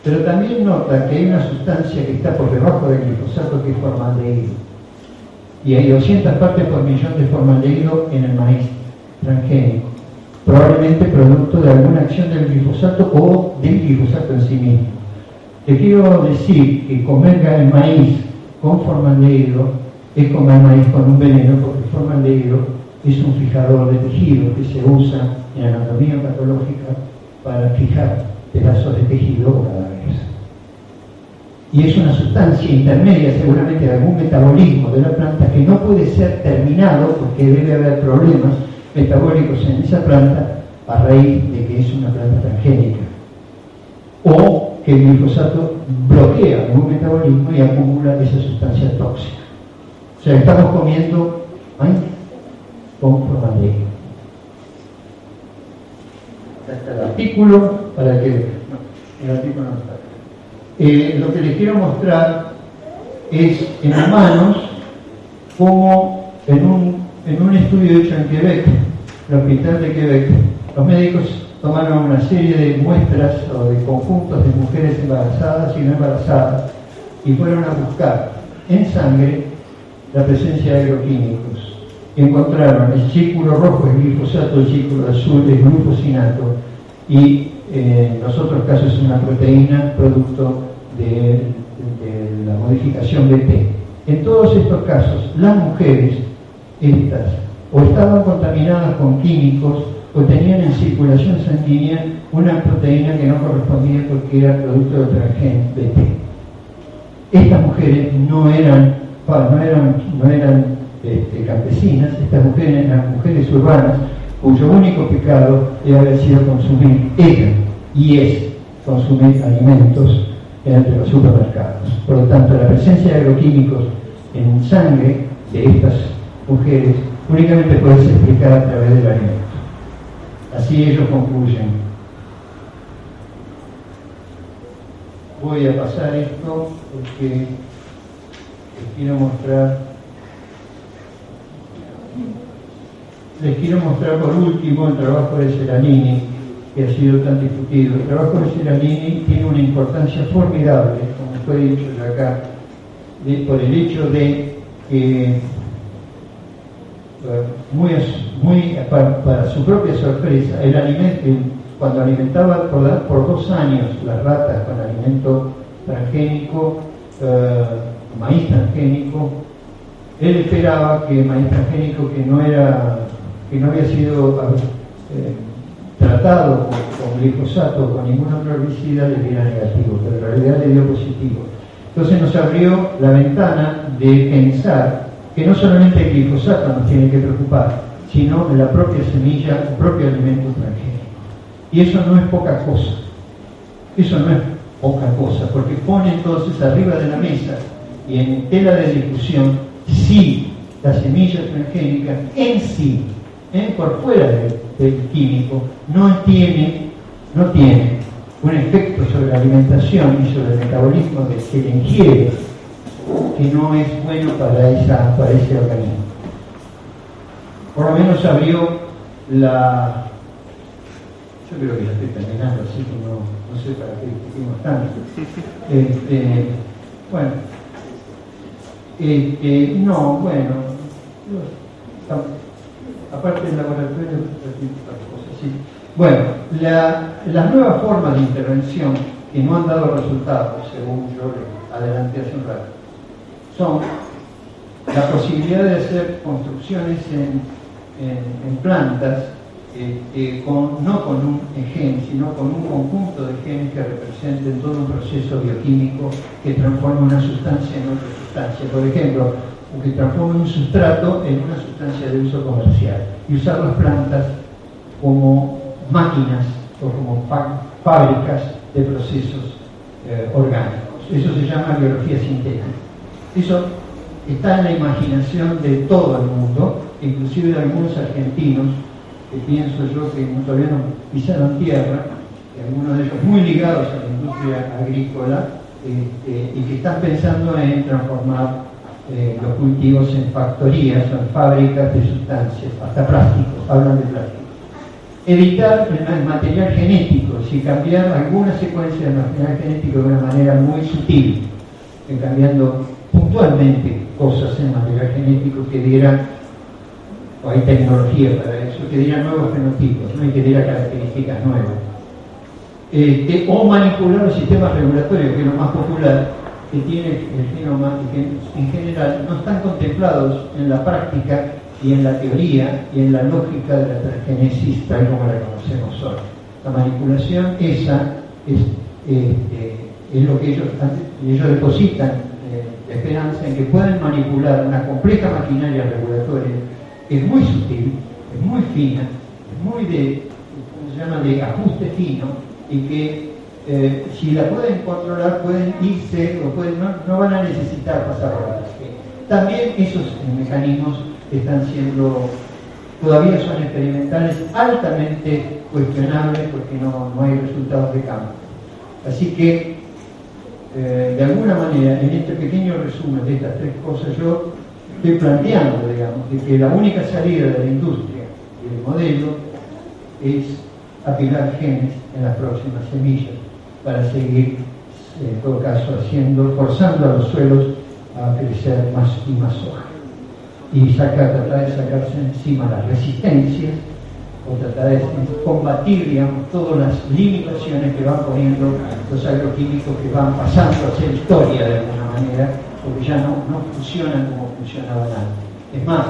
Pero también nota que hay una sustancia que está por debajo del glifosato que es formaldehído. Y hay 200 partes por millón de formaldehído en el maíz transgénico. Probablemente producto de alguna acción del glifosato o del glifosato en sí mismo. Te quiero decir que comer el maíz con formaldehído es comer maíz con un veneno, porque el formaldehído es un fijador de tejido que se usa en anatomía patológica para fijar pedazos de tejido o cadáveres. Y es una sustancia intermedia, seguramente de algún metabolismo de la planta que no puede ser terminado porque debe haber problemas metabólicos en esa planta a raíz de que es una planta transgénica. O que el glifosato bloquea algún metabolismo y acumula esa sustancia tóxica. O sea, estamos comiendo maíz con formaldehído. Está el artículo para que el artículo no está. Lo que les quiero mostrar es en humanos como en un estudio hecho en Quebec, el hospital de Quebec, los médicos tomaron una serie de muestras o de conjuntos de mujeres embarazadas y no embarazadas y fueron a buscar en sangre la presencia de agroquímicos. Encontraron el círculo rojo es glifosato, el círculo azul es glufosinato y en los otros casos es una proteína producto de la modificación BT. En todos estos casos, las mujeres, estas, o estaban contaminadas con químicos o tenían en circulación sanguínea una proteína que no correspondía porque era producto del transgen BT. Estas mujeres no eran campesinas, estas mujeres eran mujeres urbanas cuyo único pecado debe haber sido consumir, y es consumir alimentos entre los supermercados. Por lo tanto, la presencia de agroquímicos en sangre de estas mujeres únicamente puede ser explicada a través del alimento. Así ellos concluyen. Voy a pasar esto porque les quiero mostrar por último el trabajo de Celanini, que ha sido tan discutido. El trabajo de Celanini tiene una importancia formidable, como fue dicho ya acá, por el hecho de que, para su propia sorpresa, cuando alimentaba por 2 años las ratas con alimento transgénico, maíz transgénico, él esperaba que maíz transgénico que no había sido tratado con glifosato o con ningún otro herbicida le diera negativo, pero en realidad le dio positivo. Entonces nos abrió la ventana de pensar que no solamente el glifosato nos tiene que preocupar, sino la propia semilla, el propio alimento transgénico. Y eso no es poca cosa. Eso no es poca cosa, porque pone entonces arriba de la mesa y en tela de discusión si la semilla transgénica en sí, por fuera del químico, no tiene un efecto sobre la alimentación y sobre el metabolismo que le ingiere, que no es bueno para ese organismo. Por lo menos abrió la... Yo creo que ya estoy terminando, así que no sé para qué discutimos tanto. Aparte del laboratorio, cosas así. Bueno, las nuevas formas de intervención que no han dado resultados, según yo le adelanté hace un rato, son la posibilidad de hacer construcciones en plantas, no con un gen, sino con un conjunto de genes que representen todo un proceso bioquímico que transforma una sustancia en otra sustancia. Por ejemplo, que transforma un sustrato en una sustancia de uso comercial y usar las plantas como máquinas o como fábricas de procesos orgánicos. Eso se llama biología sintética. Eso está en la imaginación de todo el mundo, inclusive de algunos argentinos que pienso yo que todavía no pisaron tierra, algunos de ellos muy ligados a la industria agrícola y que están pensando en transformar los cultivos en factorías o en fábricas de sustancias, hasta plásticos, hablan de plásticos. Evitar el material genético, si cambiar alguna secuencia del material genético de una manera muy sutil, cambiando puntualmente cosas en material genético que dieran, o hay tecnología para eso, que dieran nuevos fenotipos, ¿no? Y que dieran características nuevas. O manipular los sistemas regulatorios, que es lo más popular, que tiene el genoma y que en general no están contemplados en la práctica y en la teoría y en la lógica de la transgénesis tal como la conocemos hoy. La manipulación esa es lo que ellos depositan esperanza en que pueden manipular una compleja maquinaria regulatoria que es muy sutil, es muy fina, es muy de ajuste fino y que si la pueden controlar, pueden irse o no van a necesitar pasar por la transgénesis. También esos mecanismos están siendo, todavía son experimentales, altamente cuestionables porque no hay resultados de campo. Así que, de alguna manera, en este pequeño resumen de estas 3 cosas, yo estoy planteando, digamos, de que la única salida de la industria y del modelo es apilar genes en las próximas semillas, para seguir, en todo caso, forzando a los suelos a crecer más y más soja. Y tratar de sacarse encima las resistencias, o tratar de combatir, digamos, todas las limitaciones que van poniendo los agroquímicos que van pasando a ser historia de alguna manera, porque ya no funcionan como funcionaban antes. Es más,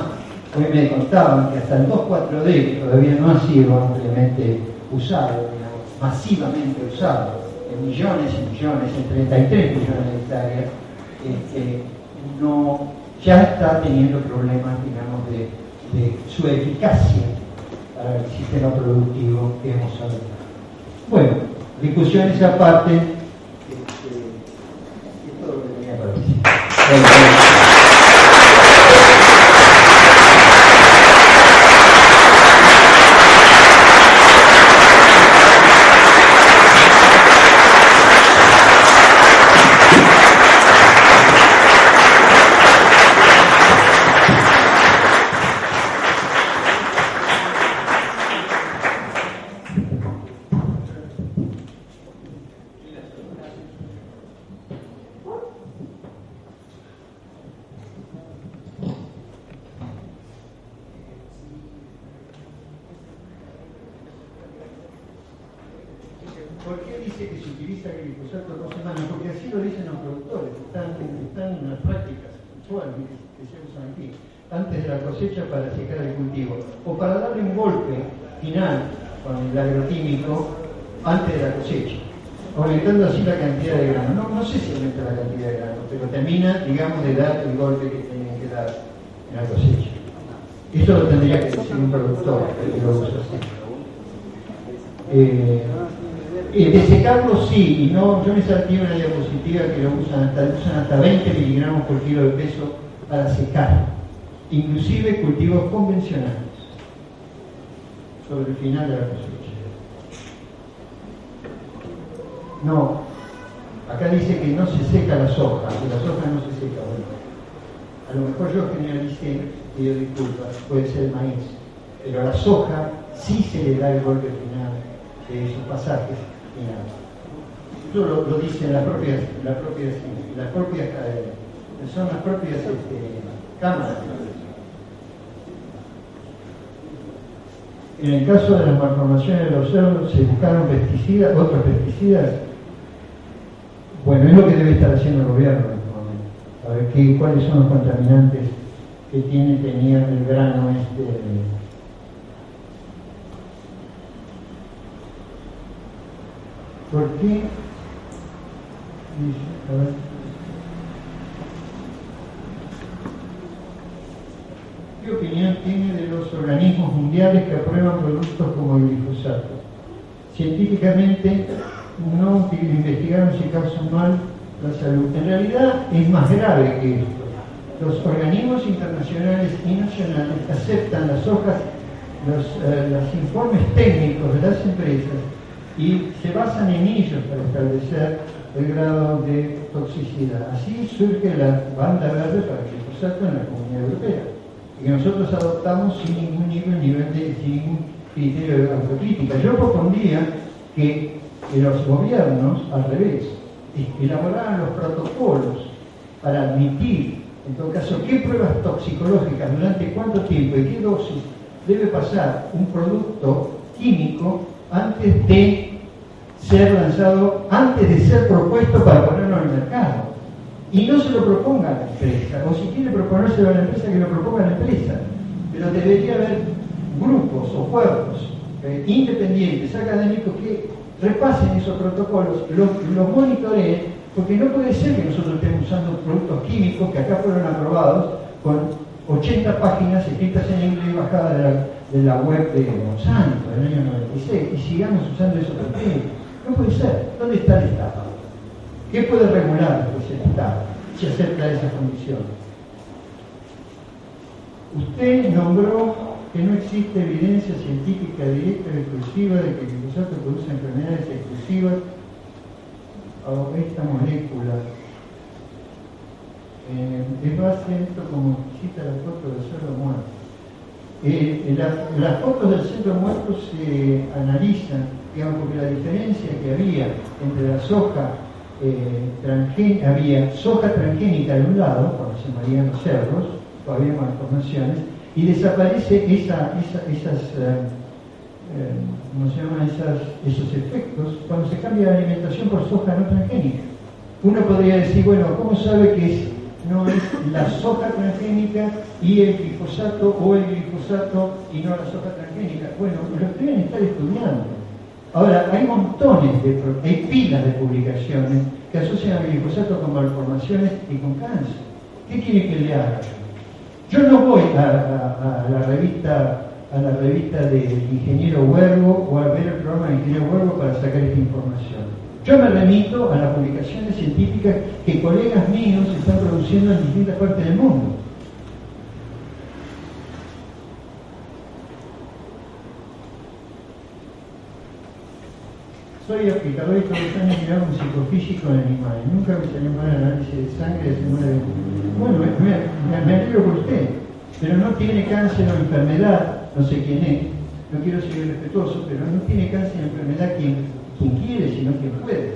hoy me contaban que hasta el 2,4-D, que todavía no ha sido ampliamente usado, digamos, masivamente usado, en millones y millones, en 33 millones de hectáreas, ya está teniendo problemas, digamos, de su eficacia para el sistema productivo que hemos hablado. Bueno, discusiones aparte, es todo lo que tenía para decir. se utiliza el glifosato 2 semanas, porque así lo dicen los productores, están en las prácticas actuales que se usan aquí, antes de la cosecha para secar el cultivo, o para darle un golpe final con el agroquímico antes de la cosecha, aumentando así la cantidad de grano. No sé si aumenta la cantidad de grano, pero termina, digamos, de dar el golpe que tienen que dar en la cosecha. Eso lo tendría que decir un productor que lo usa así. De secarlo sí, y no, yo me salté una diapositiva que lo usan hasta 20 miligramos por kilo de peso para secar, inclusive cultivos convencionales, sobre el final de la cosecha. No, acá dice que no se seca la soja, que la soja no se seca. Bueno, a lo mejor yo generalicé, pido disculpas, puede ser el maíz, pero a la soja sí se le da el golpe final de esos pasajes finales. Eso lo dicen las propias son las propias cámaras. En el caso de las malformaciones de los cerdos, se buscaron pesticidas, otros pesticidas. Bueno, es lo que debe estar haciendo el gobierno en este momento. A ver cuáles son los contaminantes que tenía el grano ¿Por qué? A ver. ¿Qué opinión tiene de los organismos mundiales que aprueban productos como el glifosato? Científicamente no investigaron si causan mal la salud. En realidad es más grave que esto. Los organismos internacionales y nacionales aceptan las hojas, los informes técnicos de las empresas y se basan en ellos para establecer el grado de toxicidad. Así surge la banda verde para el glifosato en la Comunidad Europea, y que nosotros adoptamos sin ningún criterio de autocrítica. Yo propondría que los gobiernos, al revés, elaboraran los protocolos para admitir, en todo caso, qué pruebas toxicológicas, durante cuánto tiempo y qué dosis debe pasar un producto químico antes de ser lanzado, antes de ser propuesto para ponerlo en el mercado. Y no se lo proponga a la empresa, o si quiere proponérselo a la empresa, que lo proponga a la empresa. Pero debería haber grupos o cuerpos independientes, académicos, que repasen esos protocolos, los monitoreen, porque no puede ser que nosotros estemos usando productos químicos que acá fueron aprobados con 80 páginas escritas en inglés bajadas de la web de Monsanto en el año 96 y sigamos usando esos papeles. No puede ser. ¿Dónde está el Estado? ¿Qué puede regular pues, el Estado si acepta esas condiciones? Usted nombró que no existe evidencia científica directa o exclusiva de que el glifosato produce enfermedades exclusivas a esta molécula. Es base esto como cita la foto del cerdo muerto. Las fotos del cerdo muerto se analizan, digamos, porque la diferencia que había entre la soja transgénica, había soja transgénica de un lado, cuando se morían los cerdos, todavía malformaciones, y desaparece esos efectos cuando se cambia la alimentación por soja no transgénica. Uno podría decir, bueno, ¿cómo sabe que no es la soja transgénica y el glifosato, o el glifosato y no la soja transgénica? Bueno, lo deben estar estudiando. Ahora, hay montones, hay pilas de publicaciones que asocian al glifosato con malformaciones y con cáncer. ¿Qué quiere que le haga? Yo no voy a la revista del ingeniero Huergo o a ver el programa del ingeniero Huergo para sacar esta información. Yo me remito a las publicaciones científicas que colegas míos están produciendo en distintas partes del mundo. Soy aplicador y todos los años miraba un psicofísico en animales. Nunca me salió mal el análisis de sangre hace 9 años. Bueno, me alegro por usted, pero no tiene cáncer o enfermedad, no sé quién es, no quiero ser irrespetuoso, pero no tiene cáncer o enfermedad quien quiere, sino quien puede.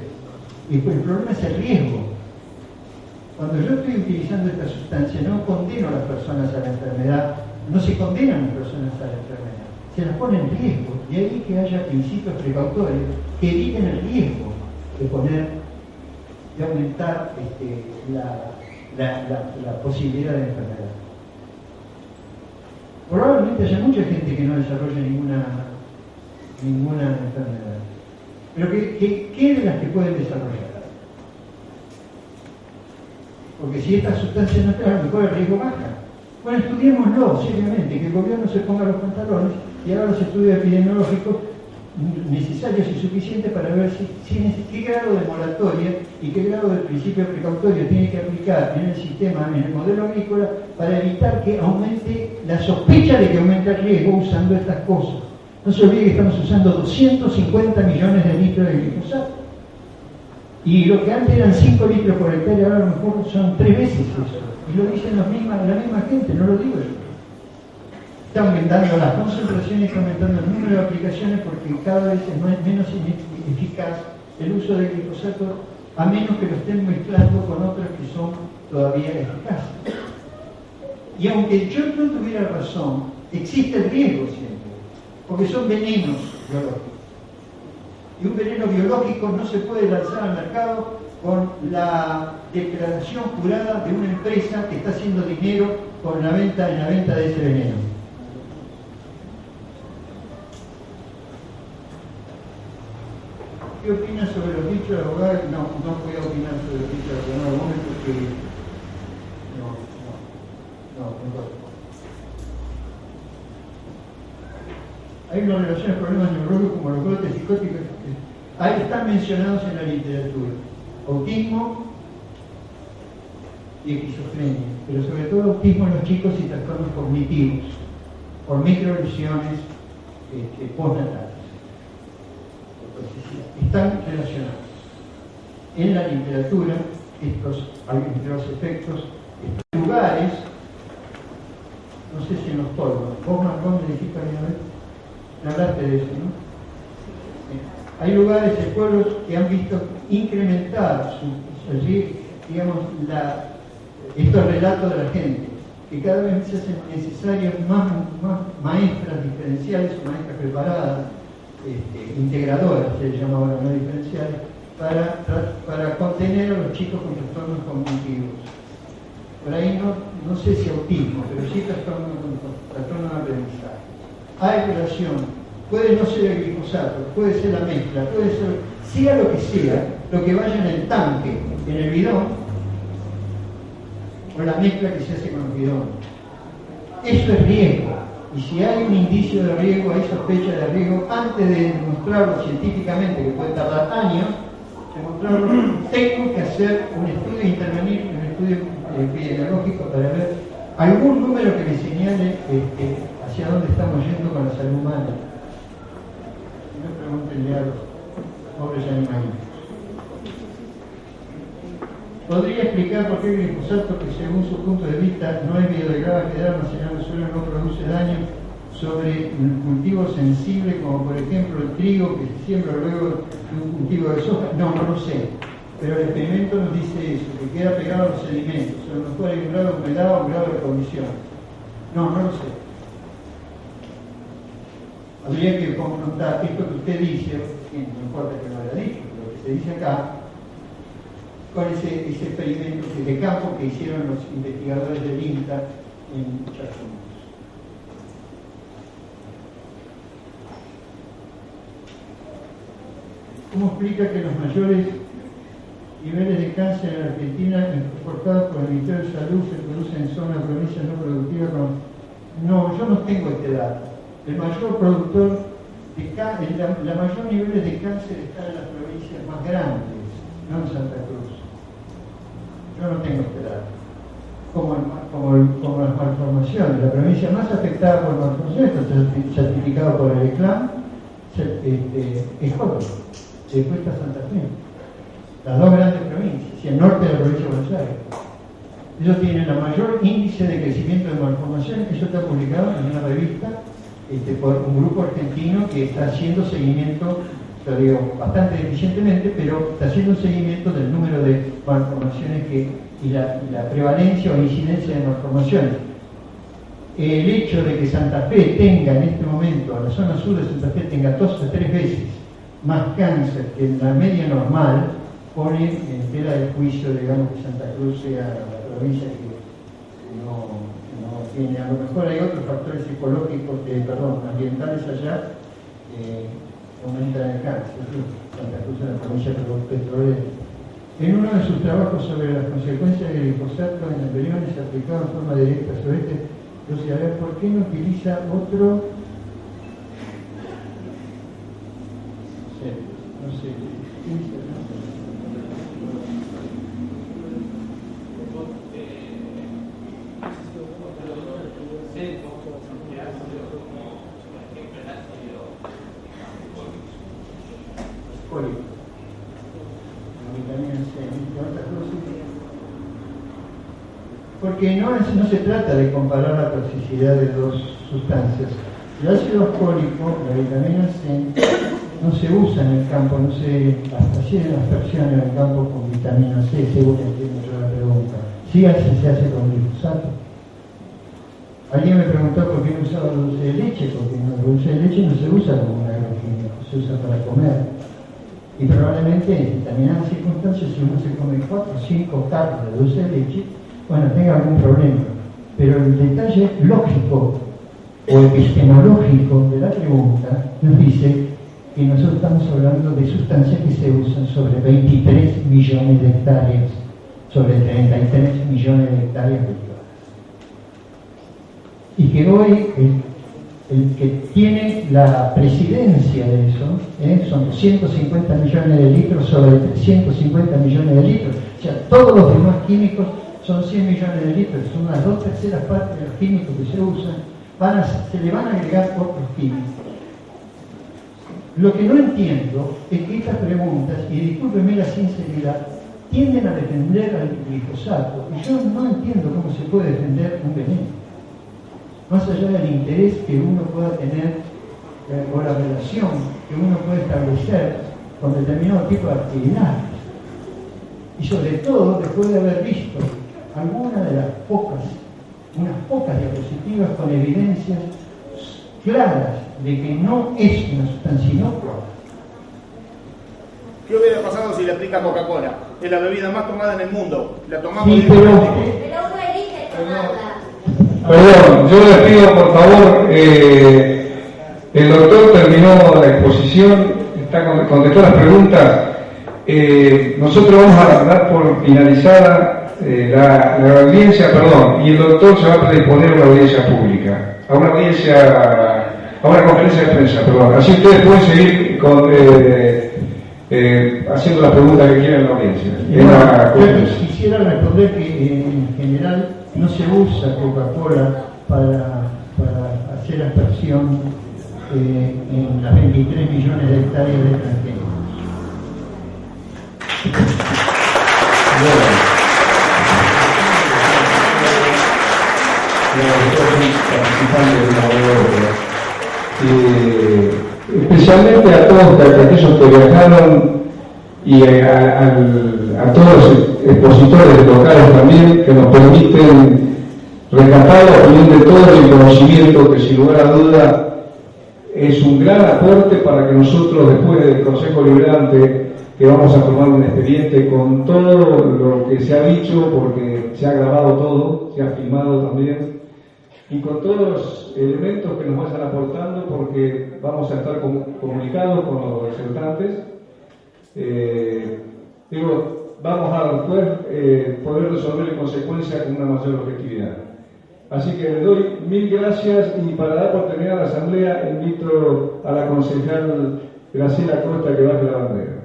Y pues el problema es el riesgo. Cuando yo estoy utilizando esta sustancia, no condeno a las personas a la enfermedad, no se condenan a las personas a la enfermedad, se las pone en riesgo, y ahí que haya principios precautorios que eviten el riesgo. de aumentar la posibilidad de enfermedad. Probablemente haya mucha gente que no desarrolle ninguna enfermedad, pero ¿qué de las que pueden desarrollar? Porque si estas sustancias no están, a lo mejor el riesgo baja. Bueno, estudiémoslo seriamente, que el gobierno se ponga los pantalones y haga los estudios epidemiológicos necesarios y suficientes para ver qué grado de moratoria y qué grado de principio precautorio tiene que aplicar en el sistema, en el modelo agrícola, para evitar que aumente la sospecha de que aumente el riesgo usando estas cosas. No se olvide que estamos usando 250 millones de litros de glifosato. Y lo que antes eran 5 litros por hectárea, ahora a lo mejor son 3 veces eso. Y lo dicen la misma gente, no lo digo yo. Está aumentando las concentraciones, está aumentando el número de aplicaciones porque cada vez es menos eficaz el uso del glifosato, a menos que lo estén mezclando con otras que son todavía eficaces. Y aunque yo no tuviera razón, existe el riesgo siempre, porque son venenos biológicos. Y un veneno biológico no se puede lanzar al mercado con la declaración jurada de una empresa que está haciendo dinero con la venta de ese veneno. ¿Qué opinas sobre los dichos de abogados? No voy a opinar sobre los dichos de abogados porque no. Hay una relación de problemas neurológicos como los brotes psicóticos. Ahí están mencionados en la literatura. Autismo y esquizofrenia, pero sobre todo autismo en los chicos y trastornos cognitivos por microlesiones postnatales. Están relacionados. En la literatura, entre los efectos, estos lugares, no sé si en los polvos, vos Marcón me dijiste alguna vez, me hablaste de eso, ¿no? Hay lugares en pueblos que han visto incrementar estos relatos de la gente, que cada vez se hacen necesarias más maestras diferenciales o maestras preparadas, integradoras, se llama ahora, no diferenciales, para contener a los chicos con trastornos cognitivos. Por ahí no sé si autismo, pero sí trastorno de aprendizaje. Hay relación. Puede no ser el glifosato, puede ser la mezcla, puede ser, sea lo que sea, lo que vaya en el tanque, en el bidón, o la mezcla que se hace con el bidón. Eso es riesgo. Y si hay un indicio de riesgo, hay sospecha de riesgo, antes de demostrarlo científicamente, que puede tardar años, demostrarlo, tengo que hacer un estudio, intervenir en un estudio epidemiológico para ver algún número que me señale hacia dónde estamos yendo con la salud humana. Pregúntenle a los pobres animales. ¿Podría explicar por qué el glifosato, que según su punto de vista no es biodegradable, quedar almacenado en el suelo, no produce daño sobre un cultivo sensible como por ejemplo el trigo que se siembra luego de un cultivo de soja? No lo sé, pero el experimento nos dice eso, que queda pegado a los sedimentos, a lo mejor hay un grado de humedad o un grado de condición. No lo sé. Habría que confrontar esto que usted dice, que no importa que lo haya dicho, pero lo que se dice acá, con ese experimento de campo que hicieron los investigadores del INTA en Chascomús. ¿Cómo explica que los mayores niveles de cáncer en Argentina, reportados por el Ministerio de Salud, se producen en zonas de provincias no productivas? No, yo no tengo este dato. El mayor productor de cáncer, la mayor niveles de cáncer está en las provincias más grandes, no en Santa Cruz. Yo no tengo este dato. Como las malformaciones, la provincia más afectada por malformaciones está certificado por el ECLAM, es Córdoba, después está Santa Fe. Las dos grandes provincias, y el norte de la provincia de Buenos Aires. Ellos tienen el mayor índice de crecimiento de malformaciones, eso está publicado en una revista por un grupo argentino que está haciendo seguimiento, lo digo bastante deficientemente, pero está haciendo un seguimiento del número de malformaciones y la prevalencia o incidencia de malformaciones. El hecho de que Santa Fe tenga en este momento, la zona sur de Santa Fe tenga 2 o 3 veces más cáncer que en la media normal, pone en tela de juicio, digamos, que Santa Cruz sea la provincia que no tiene. A lo mejor hay otros factores psicológicos, ambientales allá, que aumentan el cáncer. Santa Cruz es la provincia petrolera. En uno de sus trabajos sobre las consecuencias del glifosato en embriones aplicado en forma directa sobre a ver, ¿por qué no utiliza otro? No sé. Porque no se trata de comparar la toxicidad de dos sustancias. El ácido fólico, la vitamina C, no se usa en el campo, hasta hacen aspersiones en el campo con vitamina C, según entiendo yo la pregunta. Sí se hace con glifosato. Alguien me preguntó por qué no usaba dulce de leche, porque el dulce de leche no se usa como un agroquímico, se usa para comer. Y probablemente en determinadas circunstancias, si uno se come 4 o 5 tarros de dulce de leche, bueno, tenga algún problema. Pero el detalle lógico o epistemológico de la pregunta nos dice que nosotros estamos hablando de sustancias que se usan sobre 23 millones de hectáreas, sobre 33 millones de hectáreas cultivadas. Y que hoy el que tiene la presidencia de eso son 150 millones de litros sobre 350 millones de litros. O sea, todos los demás químicos son 100 millones de litros, son las 2/3 partes de los químicos que se usan, se le van a agregar otros químicos. Lo que no entiendo es que estas preguntas, y discúlpeme la sinceridad, tienden a defender al glifosato, y yo no entiendo cómo se puede defender un veneno. Más allá del interés que uno pueda tener o la relación que uno puede establecer con determinado tipo de actividades. Y sobre todo después de haber visto algunas de las unas pocas diapositivas con evidencias claras de que no es una sustancia inocua. ¿Qué hubiera pasado si le aplica Coca-Cola? Es la bebida más tomada en el mundo. La tomamos Sí, pero uno elige tomarla. Perdón, yo les pido por favor, el doctor terminó la exposición, contestó las preguntas. Nosotros vamos a dar por finalizada la audiencia, y el doctor se va a predisponer a una audiencia pública, a una conferencia de prensa, Así ustedes pueden seguir haciendo las preguntas que quieran en la audiencia. Yo quisiera responder que en general no se usa Coca-Cola para hacer aspersión en las 23 millones de hectáreas de transgénicos. Especialmente a todos aquellos que viajaron y a todos los expositores locales también, que nos permiten rescatar la opinión de todos y el conocimiento que sin lugar a duda es un gran aporte para que nosotros, después del Consejo Liberante, que vamos a formar un expediente con todo lo que se ha dicho, porque se ha grabado todo, se ha filmado también, y con todos los elementos que nos vayan aportando, porque vamos a estar comunicados con los disertantes. Vamos a después poder resolver en consecuencia con una mayor objetividad. Así que le doy 1000 gracias, y para dar por terminada la asamblea invito a la concejal Graciela Costa que baje la bandera.